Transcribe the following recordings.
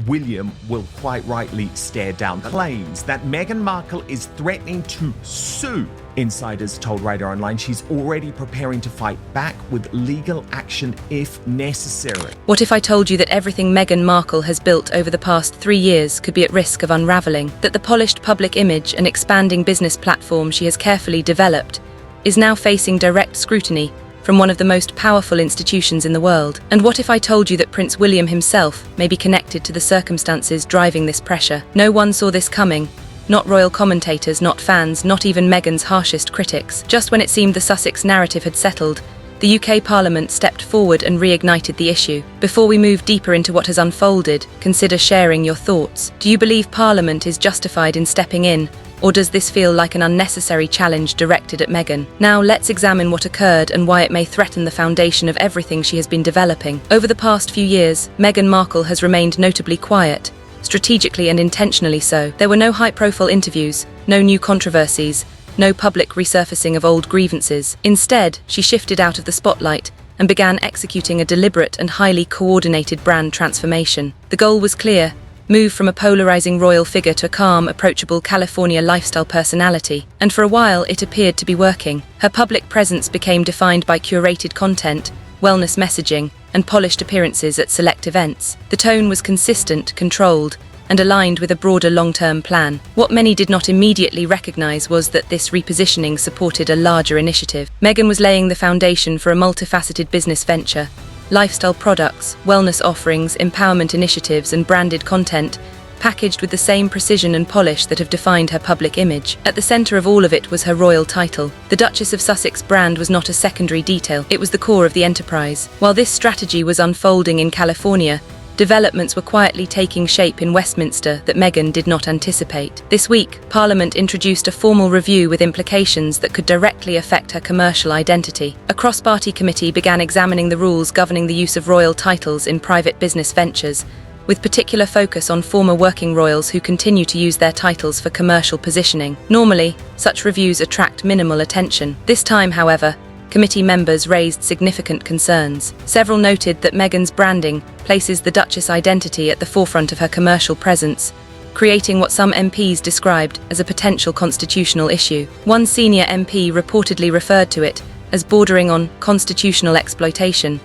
William will quite rightly stare down claims that Meghan Markle is threatening to sue. Insiders told Radar Online she's already preparing to fight back with legal action if necessary. What if I told you that everything Meghan Markle has built over the past 3 years could be at risk of unraveling? That the polished public image and expanding business platform she has carefully developed is now facing direct scrutiny from one of the most powerful institutions in the world? And what if I told you that Prince William himself may be connected to the circumstances driving this pressure? No one saw this coming. Not royal commentators, not fans, not even Meghan's harshest critics. Just when it seemed the Sussex narrative had settled, the UK Parliament stepped forward and reignited the issue. Before we move deeper into what has unfolded, consider sharing your thoughts. Do you believe Parliament is justified in stepping in, or does this feel like an unnecessary challenge directed at Meghan? Now let's examine what occurred and why it may threaten the foundation of everything she has been developing. Over the past few years, Meghan Markle has remained notably quiet, strategically and intentionally so. There were no high-profile interviews, no new controversies, no public resurfacing of old grievances. Instead, she shifted out of the spotlight and began executing a deliberate and highly coordinated brand transformation. The goal was clear: move from a polarizing royal figure to a calm, approachable California lifestyle personality. And for a while, it appeared to be working. Her public presence became defined by curated content, wellness messaging, and polished appearances at select events. The tone was consistent, controlled, and aligned with a broader long-term plan. What many did not immediately recognize was that this repositioning supported a larger initiative. Meghan was laying the foundation for a multifaceted business venture. Lifestyle products, wellness offerings, empowerment initiatives, and branded content, packaged with the same precision and polish that have defined her public image. At the center of all of it was her royal title. The Duchess of Sussex brand was not a secondary detail, it was the core of the enterprise. While this strategy was unfolding in California, developments were quietly taking shape in Westminster that Meghan did not anticipate. This week, Parliament introduced a formal review with implications that could directly affect her commercial identity. A cross-party committee began examining the rules governing the use of royal titles in private business ventures, with particular focus on former working royals who continue to use their titles for commercial positioning. Normally, such reviews attract minimal attention. This time, however, committee members raised significant concerns. Several noted that Meghan's branding places the Duchess identity at the forefront of her commercial presence, creating what some MPs described as a potential constitutional issue. One senior MP reportedly referred to it as bordering on constitutional exploitation,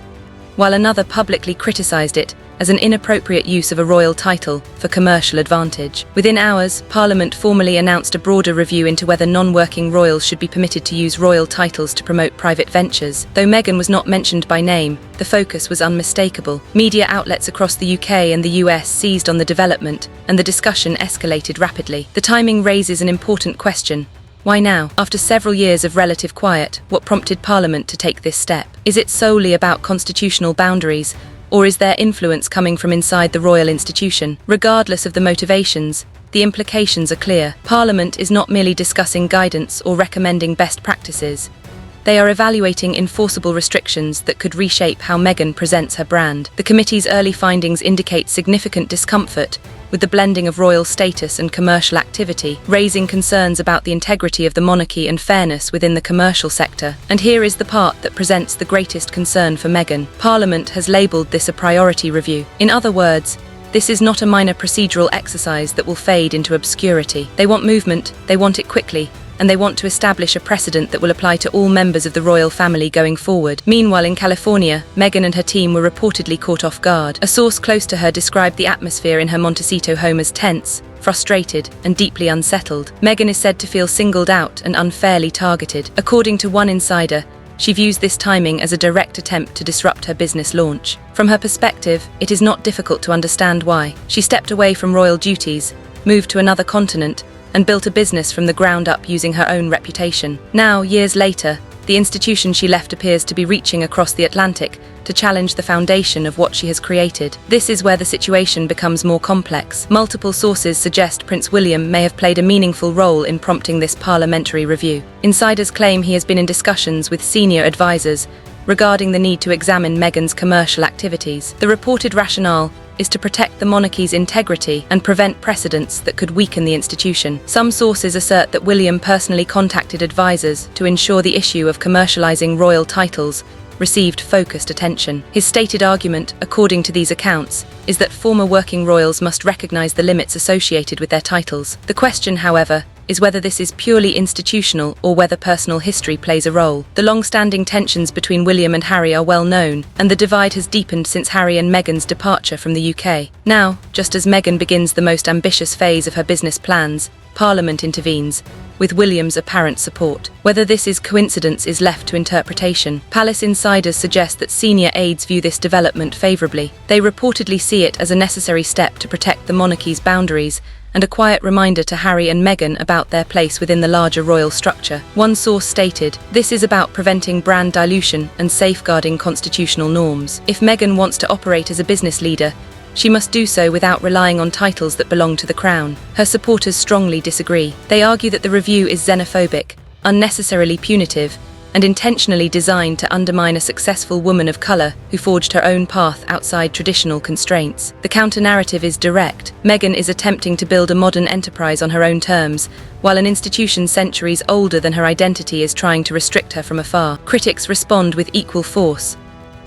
while another publicly criticized it as an inappropriate use of a royal title for commercial advantage. Within hours, Parliament formally announced a broader review into whether non-working royals should be permitted to use royal titles to promote private ventures. Though Meghan was not mentioned by name, the focus was unmistakable. Media outlets across the UK and the US seized on the development, and the discussion escalated rapidly. The timing raises an important question. Why now? After several years of relative quiet, what prompted Parliament to take this step? Is it solely about constitutional boundaries, or is there influence coming from inside the royal institution? Regardless of the motivations, the implications are clear. Parliament is not merely discussing guidance or recommending best practices. They are evaluating enforceable restrictions that could reshape how Meghan presents her brand. The committee's early findings indicate significant discomfort with the blending of royal status and commercial activity, raising concerns about the integrity of the monarchy and fairness within the commercial sector. And here is the part that presents the greatest concern for Meghan. Parliament has labelled this a priority review. In other words, this is not a minor procedural exercise that will fade into obscurity. They want movement, they want it quickly, and they want to establish a precedent that will apply to all members of the royal family going forward. Meanwhile, in California, Meghan and her team were reportedly caught off guard. A source close to her described the atmosphere in her Montecito home as tense, frustrated, and deeply unsettled. Meghan is said to feel singled out and unfairly targeted. According to one insider, she views this timing as a direct attempt to disrupt her business launch. From her perspective, it is not difficult to understand why. She stepped away from royal duties, moved to another continent, and built a business from the ground up using her own reputation. Now, years later, the institution she left appears to be reaching across the Atlantic to challenge the foundation of what she has created. This is where the situation becomes more complex. Multiple sources suggest Prince William may have played a meaningful role in prompting this parliamentary review. Insiders claim he has been in discussions with senior advisors regarding the need to examine Meghan's commercial activities. The reported rationale is to protect the monarchy's integrity and prevent precedents that could weaken the institution. Some sources assert that William personally contacted advisors to ensure the issue of commercializing royal titles received focused attention. His stated argument, according to these accounts, is that former working royals must recognise the limits associated with their titles. The question, however, is whether this is purely institutional or whether personal history plays a role. The long-standing tensions between William and Harry are well known, and the divide has deepened since Harry and Meghan's departure from the UK. Now, just as Meghan begins the most ambitious phase of her business plans, Parliament intervenes, with William's apparent support. Whether this is coincidence is left to interpretation. Palace insiders suggest that senior aides view this development favourably. They reportedly see it as a necessary step to protect the monarchy's boundaries and a quiet reminder to Harry and Meghan about their place within the larger royal structure. One source stated, "This is about preventing brand dilution and safeguarding constitutional norms. If Meghan wants to operate as a business leader, she must do so without relying on titles that belong to the crown." Her supporters strongly disagree. They argue that the review is xenophobic, unnecessarily punitive, and intentionally designed to undermine a successful woman of colour who forged her own path outside traditional constraints. The counter-narrative is direct. Meghan is attempting to build a modern enterprise on her own terms, while an institution centuries older than her identity is trying to restrict her from afar. Critics respond with equal force.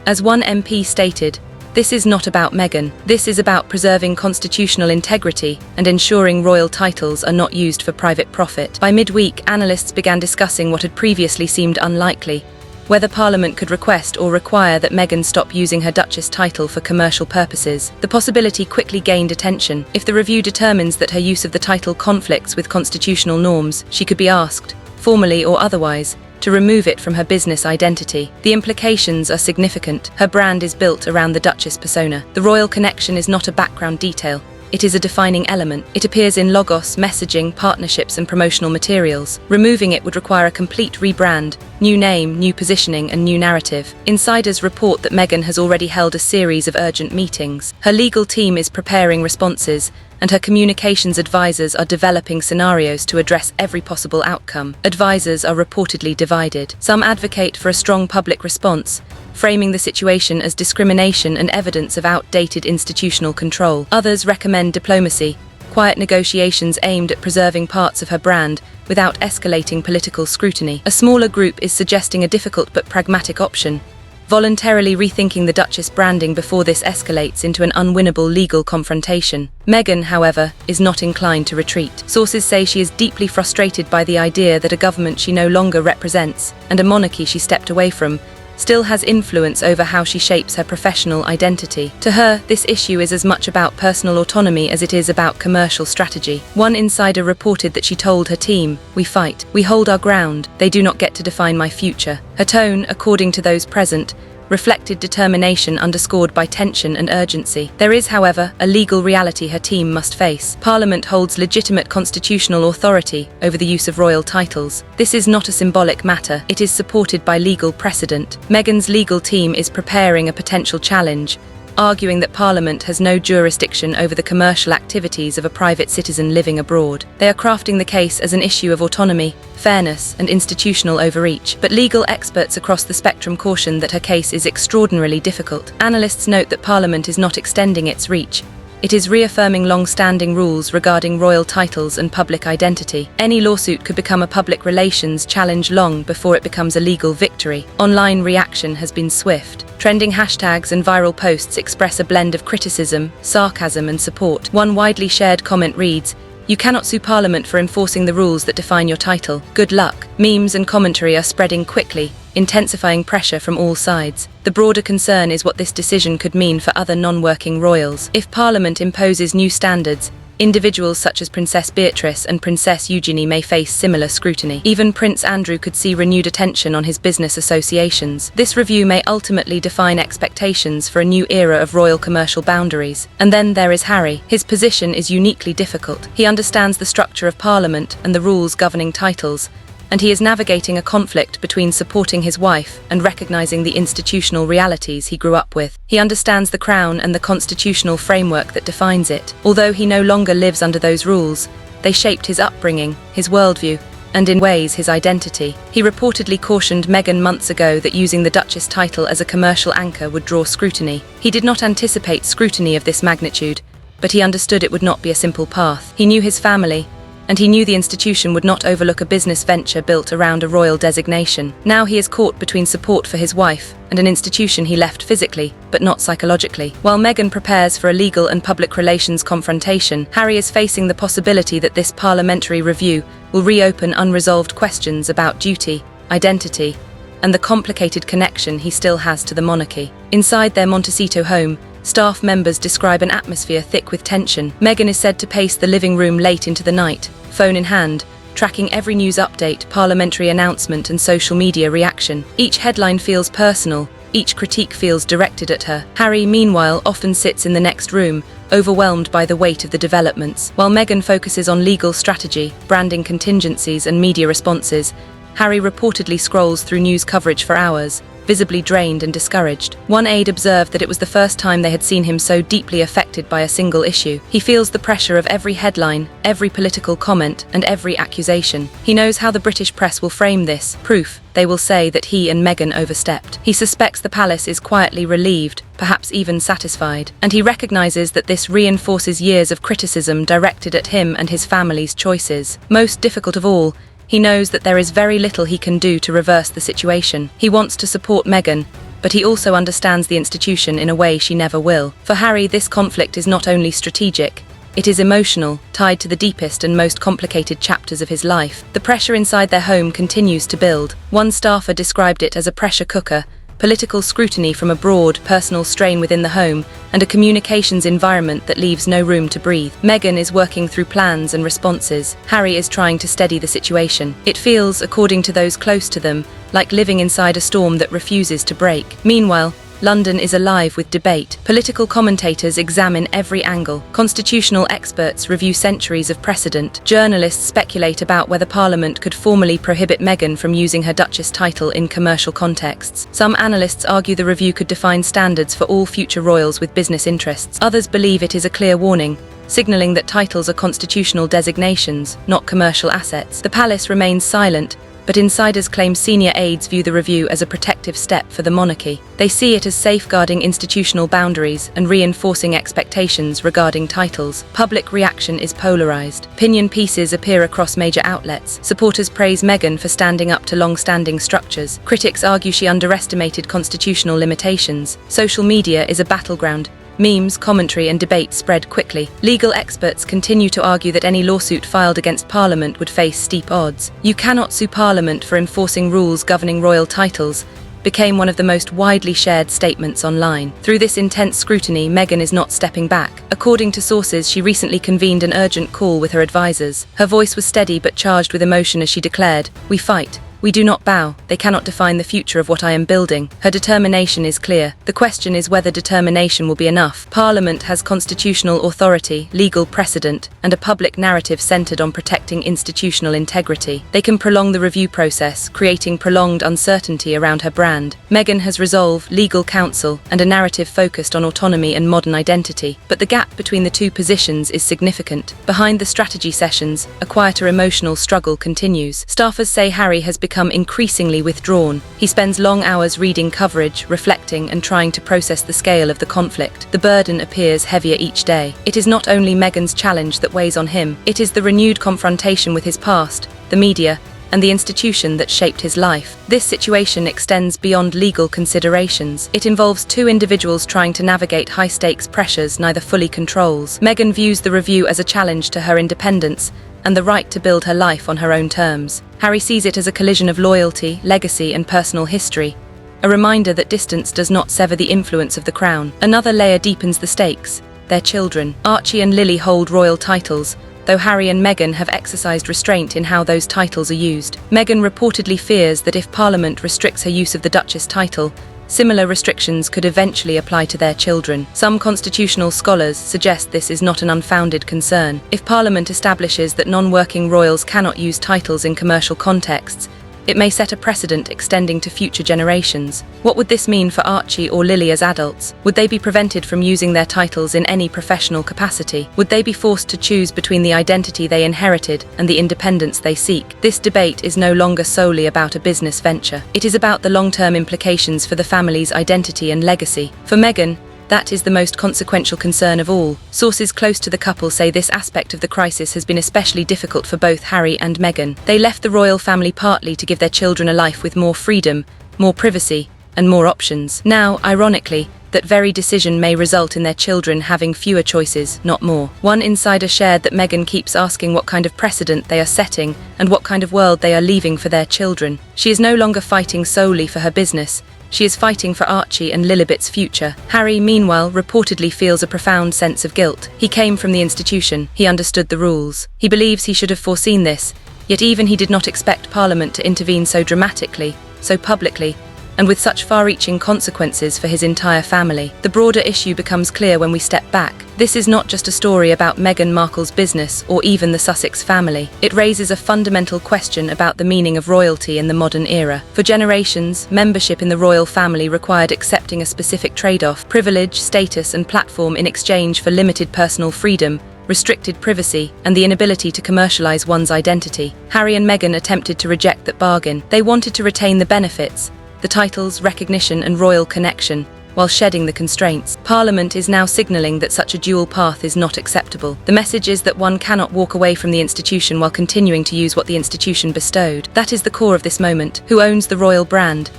As one MP stated, "This is not about Meghan. This is about preserving constitutional integrity and ensuring royal titles are not used for private profit." By midweek, analysts began discussing what had previously seemed unlikely: whether Parliament could request or require that Meghan stop using her Duchess title for commercial purposes. The possibility quickly gained attention. If the review determines that her use of the title conflicts with constitutional norms, she could be asked, formally or otherwise, to remove it from her business identity. The implications are significant. Her brand is built around the Duchess persona. The royal connection is not a background detail. It is a defining element. It appears in logos, messaging, partnerships, and promotional materials. Removing it would require a complete rebrand, new name, new positioning, and new narrative. Insiders report that Meghan has already held a series of urgent meetings. Her legal team is preparing responses, and her communications advisors are developing scenarios to address every possible outcome. Advisors are reportedly divided. Some advocate for a strong public response, framing the situation as discrimination and evidence of outdated institutional control. Others recommend diplomacy, quiet negotiations aimed at preserving parts of her brand without escalating political scrutiny. A smaller group is suggesting a difficult but pragmatic option: voluntarily rethinking the Duchess branding before this escalates into an unwinnable legal confrontation. Meghan, however, is not inclined to retreat. Sources say she is deeply frustrated by the idea that a government she no longer represents, and a monarchy she stepped away from, still has influence over how she shapes her professional identity. To her, this issue is as much about personal autonomy as it is about commercial strategy. One insider reported that she told her team, "We fight. We hold our ground. They do not get to define my future." Her tone, according to those present, reflected determination underscored by tension and urgency. There is, however, a legal reality her team must face. Parliament holds legitimate constitutional authority over the use of royal titles. This is not a symbolic matter. It is supported by legal precedent. Meghan's legal team is preparing a potential challenge, arguing that Parliament has no jurisdiction over the commercial activities of a private citizen living abroad. They are crafting the case as an issue of autonomy, fairness, and institutional overreach. But legal experts across the spectrum caution that her case is extraordinarily difficult. Analysts note that Parliament is not extending its reach. It is reaffirming long-standing rules regarding royal titles and public identity. Any lawsuit could become a public relations challenge long before it becomes a legal victory. Online reaction has been swift. Trending hashtags and viral posts express a blend of criticism, sarcasm, and support. One widely shared comment reads, "You cannot sue Parliament for enforcing the rules that define your title. Good luck." Memes and commentary are spreading quickly, intensifying pressure from all sides. The broader concern is what this decision could mean for other non-working royals. If Parliament imposes new standards, individuals such as Princess Beatrice and Princess Eugenie may face similar scrutiny. Even Prince Andrew could see renewed attention on his business associations. This review may ultimately define expectations for a new era of royal commercial boundaries. And then there is Harry. His position is uniquely difficult. He understands the structure of Parliament and the rules governing titles, and he is navigating a conflict between supporting his wife and recognizing the institutional realities he grew up with. He understands the crown and the constitutional framework that defines it. Although he no longer lives under those rules, they shaped his upbringing, his worldview, and in ways his identity. He reportedly cautioned Meghan months ago that using the Duchess title as a commercial anchor would draw scrutiny. He did not anticipate scrutiny of this magnitude, but he understood it would not be a simple path. He knew his family, and he knew the institution would not overlook a business venture built around a royal designation. Now he is caught between support for his wife and an institution he left physically, but not psychologically. While Meghan prepares for a legal and public relations confrontation, Harry is facing the possibility that this parliamentary review will reopen unresolved questions about duty, identity, and the complicated connection he still has to the monarchy. Inside their Montecito home, staff members describe an atmosphere thick with tension. Meghan is said to pace the living room late into the night, phone in hand, tracking every news update, parliamentary announcement, and social media reaction. Each headline feels personal, each critique feels directed at her. Harry, meanwhile, often sits in the next room, overwhelmed by the weight of the developments. While Meghan focuses on legal strategy, branding contingencies, and media responses, Harry reportedly scrolls through news coverage for hours, visibly drained and discouraged. One aide observed that it was the first time they had seen him so deeply affected by a single issue. He feels the pressure of every headline, every political comment, and every accusation. He knows how the British press will frame this. Proof, they will say that he and Meghan overstepped. He suspects the palace is quietly relieved, perhaps even satisfied, and he recognizes that this reinforces years of criticism directed at him and his family's choices. Most difficult of all, he knows that there is very little he can do to reverse the situation. He wants to support Meghan, but he also understands the institution in a way she never will. For Harry, this conflict is not only strategic, it is emotional, tied to the deepest and most complicated chapters of his life. The pressure inside their home continues to build. One staffer described it as a pressure cooker, political scrutiny from abroad, personal strain within the home, and a communications environment that leaves no room to breathe. Meghan is working through plans and responses. Harry is trying to steady the situation. It feels, according to those close to them, like living inside a storm that refuses to break. Meanwhile, London is alive with debate. Political commentators examine every angle. Constitutional experts review centuries of precedent. Journalists speculate about whether Parliament could formally prohibit Meghan from using her Duchess title in commercial contexts. Some analysts argue the review could define standards for all future royals with business interests. Others believe it is a clear warning, signalling that titles are constitutional designations, not commercial assets. The palace remains silent, but insiders claim senior aides view the review as a protective step for the monarchy. They see it as safeguarding institutional boundaries and reinforcing expectations regarding titles. Public reaction is polarized. Opinion pieces appear across major outlets. Supporters praise Meghan for standing up to long-standing structures. Critics argue she underestimated constitutional limitations. Social media is a battleground. Memes, commentary, and debate spread quickly. Legal experts continue to argue that any lawsuit filed against Parliament would face steep odds. "You cannot sue Parliament for enforcing rules governing royal titles," became one of the most widely shared statements online. Through this intense scrutiny, Meghan is not stepping back. According to sources, she recently convened an urgent call with her advisors. Her voice was steady but charged with emotion as she declared, "We fight. We do not bow. They cannot define the future of what I am building." Her determination is clear. The question is whether determination will be enough. Parliament has constitutional authority, legal precedent, and a public narrative centered on protecting institutional integrity. They can prolong the review process, creating prolonged uncertainty around her brand. Meghan has resolve, legal counsel, and a narrative focused on autonomy and modern identity. But the gap between the two positions is significant. Behind the strategy sessions, a quieter emotional struggle continues. Staffers say Harry has become increasingly withdrawn. He spends long hours reading coverage, reflecting, and trying to process the scale of the conflict. The burden appears heavier each day. It is not only Meghan's challenge that weighs on him, it is the renewed confrontation with his past, the media, and the institution that shaped his life. This situation extends beyond legal considerations. It involves two individuals trying to navigate high-stakes pressures neither fully controls. Meghan views the review as a challenge to her independence and the right to build her life on her own terms. Harry sees it as a collision of loyalty, legacy, and personal history, a reminder that distance does not sever the influence of the crown. Another layer deepens the stakes: their children. Archie and Lily hold royal titles, though Harry and Meghan have exercised restraint in how those titles are used. Meghan reportedly fears that if Parliament restricts her use of the Duchess title, similar restrictions could eventually apply to their children. Some constitutional scholars suggest this is not an unfounded concern. If Parliament establishes that non-working royals cannot use titles in commercial contexts, it may set a precedent extending to future generations. What would this mean for Archie or Lily as adults? Would they be prevented from using their titles in any professional capacity? Would they be forced to choose between the identity they inherited and the independence they seek? This debate is no longer solely about a business venture. It is about the long-term implications for the family's identity and legacy. For Meghan, That is the most consequential concern of all. Sources close to the couple say this aspect of the crisis has been especially difficult for both Harry and Meghan. They left the royal family partly to give their children a life with more freedom, more privacy, and more options. Now, ironically, that very decision may result in their children having fewer choices, not more. One insider shared that Meghan keeps asking what kind of precedent they are setting and what kind of world they are leaving for their children. She is no longer fighting solely for her business. She is fighting for Archie and Lilibet's future. Harry, meanwhile, reportedly feels a profound sense of guilt. He came from the institution. He understood the rules. He believes he should have foreseen this, yet even he did not expect Parliament to intervene so dramatically, so publicly, and with such far-reaching consequences for his entire family. The broader issue becomes clear when we step back. This is not just a story about Meghan Markle's business or even the Sussex family. It raises a fundamental question about the meaning of royalty in the modern era. For generations, membership in the royal family required accepting a specific trade-off: privilege, status, and platform in exchange for limited personal freedom, restricted privacy, and the inability to commercialize one's identity. Harry and Meghan attempted to reject that bargain. They wanted to retain the benefits, the titles, recognition, and royal connection, while shedding the constraints. Parliament is now signalling that such a dual path is not acceptable. The message is that one cannot walk away from the institution while continuing to use what the institution bestowed. That is the core of this moment. Who owns the royal brand?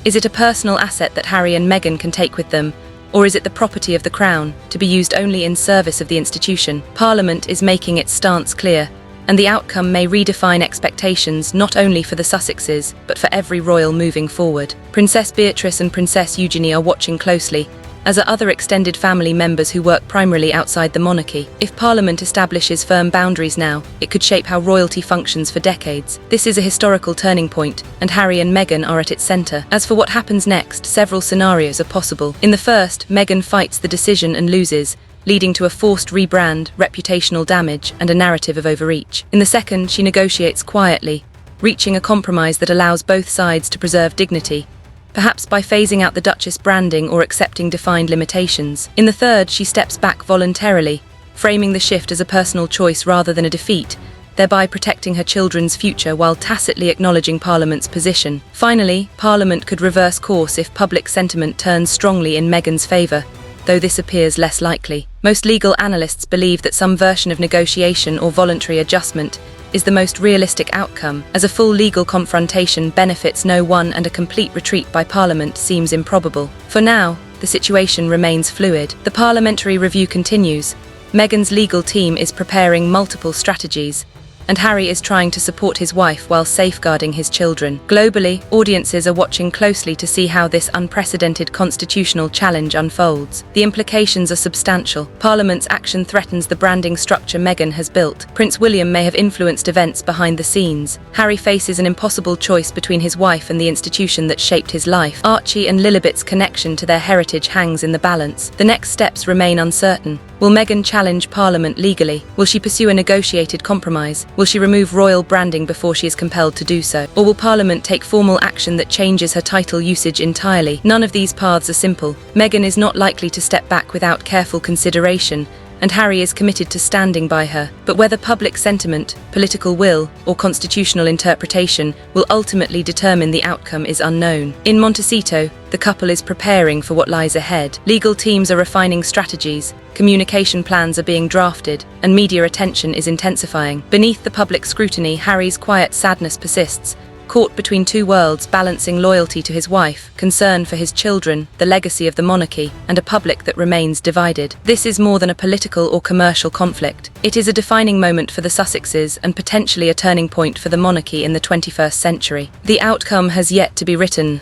Is it a personal asset that Harry and Meghan can take with them, or is it the property of the crown, to be used only in service of the institution? Parliament is making its stance clear, and the outcome may redefine expectations not only for the Sussexes, but for every royal moving forward. Princess Beatrice and Princess Eugenie are watching closely, as are other extended family members who work primarily outside the monarchy. If Parliament establishes firm boundaries now, it could shape how royalty functions for decades. This is a historical turning point, and Harry and Meghan are at its centre. As for what happens next, several scenarios are possible. In the first, Meghan fights the decision and loses, leading to a forced rebrand, reputational damage, and a narrative of overreach. In the second, she negotiates quietly, reaching a compromise that allows both sides to preserve dignity, perhaps by phasing out the Duchess branding or accepting defined limitations. In the third, she steps back voluntarily, framing the shift as a personal choice rather than a defeat, thereby protecting her children's future while tacitly acknowledging Parliament's position. Finally, Parliament could reverse course if public sentiment turns strongly in Meghan's favour, though this appears less likely. Most legal analysts believe that some version of negotiation or voluntary adjustment is the most realistic outcome, as a full legal confrontation benefits no one and a complete retreat by Parliament seems improbable. For now, the situation remains fluid. The parliamentary review continues. Meghan's legal team is preparing multiple strategies, and Harry is trying to support his wife while safeguarding his children. Globally, audiences are watching closely to see how this unprecedented constitutional challenge unfolds. The implications are substantial. Parliament's action threatens the branding structure Meghan has built. Prince William may have influenced events behind the scenes. Harry faces an impossible choice between his wife and the institution that shaped his life. Archie and Lilibet's connection to their heritage hangs in the balance. The next steps remain uncertain. Will Meghan challenge Parliament legally? Will she pursue a negotiated compromise? Will she remove royal branding before she is compelled to do so? Or will Parliament take formal action that changes her title usage entirely? None of these paths are simple. Meghan is not likely to step back without careful consideration, and Harry is committed to standing by her. But whether public sentiment, political will, or constitutional interpretation will ultimately determine the outcome is unknown. In Montecito, the couple is preparing for what lies ahead. Legal teams are refining strategies, communication plans are being drafted, and media attention is intensifying. Beneath the public scrutiny, Harry's quiet sadness persists, caught between two worlds, balancing loyalty to his wife, concern for his children, the legacy of the monarchy, and a public that remains divided. This is more than a political or commercial conflict. It is a defining moment for the Sussexes and potentially a turning point for the monarchy in the 21st century. The outcome has yet to be written.